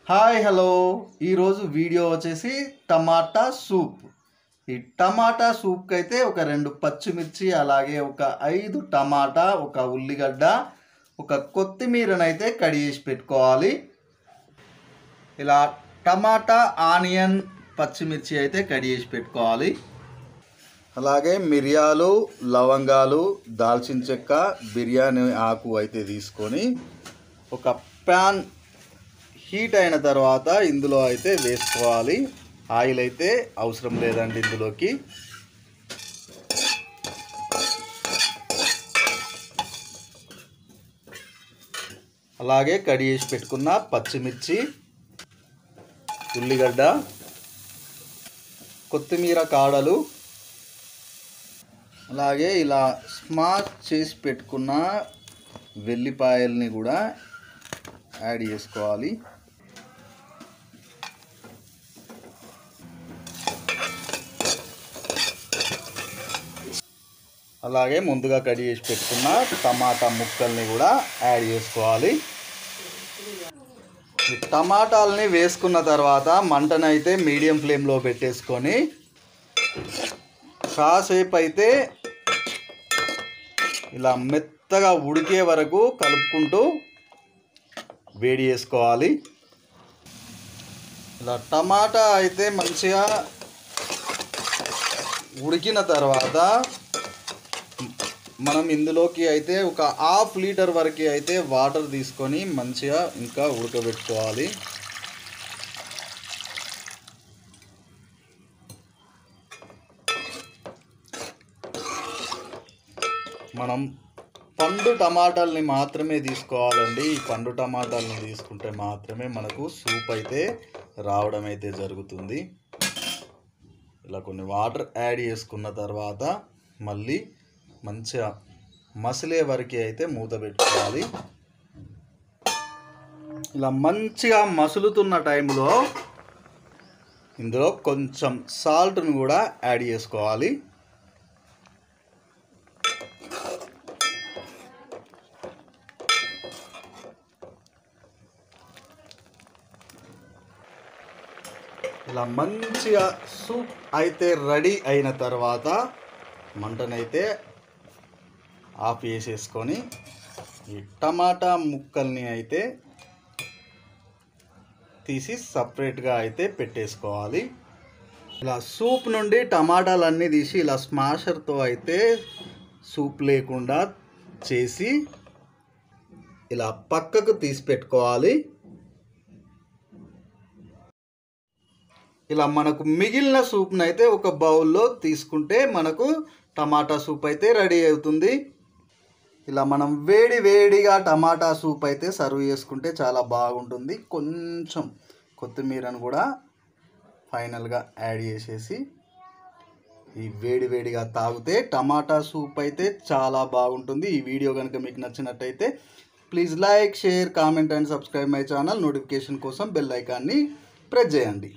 Hi hello ఈరోజు video వచ్చేసి టమాటా soup. ఈ టమాటా సూప్కి అయితే ఒక 2 పచ్చిమిర్చి, అలాగే ఒక 5 టమాటా, ఒక ఉల్లిగడ్డ, ఒక కొత్తిమీరనైతే కడిగి చేసి పెట్టుకోవాలి. ఇలా టమాటా, ఆనియన్, పచ్చిమిర్చి అయితే కడిగి చేసి పెట్టుకోవాలి. అలాగే మిరియాలు, లవంగాలు, దాల్చిన చెక్క, బిర్యానీ ఆకు అయితే తీసుకొని ఒక ప్యాన్ హీట్ అయిన తర్వాత ఇందులో అయితే వేసుకోవాలి. ఆయిల్ అయితే అవసరం లేదండి ఇందులోకి. అలాగే కడిగి చేసి పెట్టుకున్న పచ్చిమిర్చి, ఉల్లిగడ్డ, కొత్తిమీర కాడలు, అలాగే ఇలా స్మాష్ చేసి పెట్టుకున్న వెల్లిపాయల్ని కూడా యాడ్ చేసుకోవాలి. అలాగే ముందుగా కడిగి చేసి పెట్టుకున్న టమాటా ముక్కల్ని కూడా యాడ్ చేసుకోవాలి. ఈ టమాటాలని వేసుకున్న తర్వాత మంటనైతే మీడియం ఫ్లేమ్లో పెట్టేసుకొని కాసేపు అయితే ఇలా మెత్తగా ఉడికే వరకు కలుపుకుంటూ వేడి చేసుకోవాలి. ఇలా టమాటా అయితే మంచిగా ఉడికిన తర్వాత మనం ఇందులోకి అయితే ఒక 1/2 లీటర్ వరకు అయితే వాటర్ తీసుకొని మంచిగా ఇంకా ఉడకబెట్టుకోవాలి. మనం పండు టమాటాలని మాత్రమే తీసుకోవాలండి. ఈ పండు టమాటాలని తీసుకుంటే మాత్రమే మనకు సూప్ అయితే రావడం అయితే జరుగుతుంది. ఇలా కొన్ని వాటర్ యాడ్ చేసుకున్న తర్వాత మళ్ళీ మంచిగా మసిలే వరకు అయితే మూత పెట్టుకోవాలి. ఇలా మంచిగా మసులుతున్న టైంలో ఇందులో కొంచెం సాల్ట్ను కూడా యాడ్ చేసుకోవాలి. ఇలా మంచిగా సూప్ అయితే రెడీ అయిన తర్వాత మంటనైతే ఆఫ్ చేసేసుకొని ఈ టమాటా ముక్కల్ని అయితే తీసి సపరేట్గా అయితే పెట్టేసుకోవాలి. ఇలా సూప్ నుండి టమాటాలన్నీ తీసి ఇలా స్మాషర్తో అయితే సూప్ లేకుండా చేసి ఇలా పక్కకు తీసి పెట్టుకోవాలి. ఇలా మనకు మిగిలిన సూప్ని అయితే ఒక బౌల్లో తీసుకుంటే మనకు టమాటా సూప్ అయితే రెడీ అవుతుంది. ఇలా మనం వేడిగా టమాటా సూప్ అయితే సర్వ్ చేసుకుంటే చాలా బాగుంటుంది. కొంచెం కొత్తిమీరను కూడా ఫైనల్గా యాడ్ చేసేసి ఈ వేడిగా తాగితే టమాటా సూప్ అయితే చాలా బాగుంటుంది. ఈ వీడియో కనుక మీకు నచ్చినట్టయితే please like, share, comment and subscribe my channel. Notification కోసం బెల్ ఐకాన్ని ప్రెస్ చేయండి.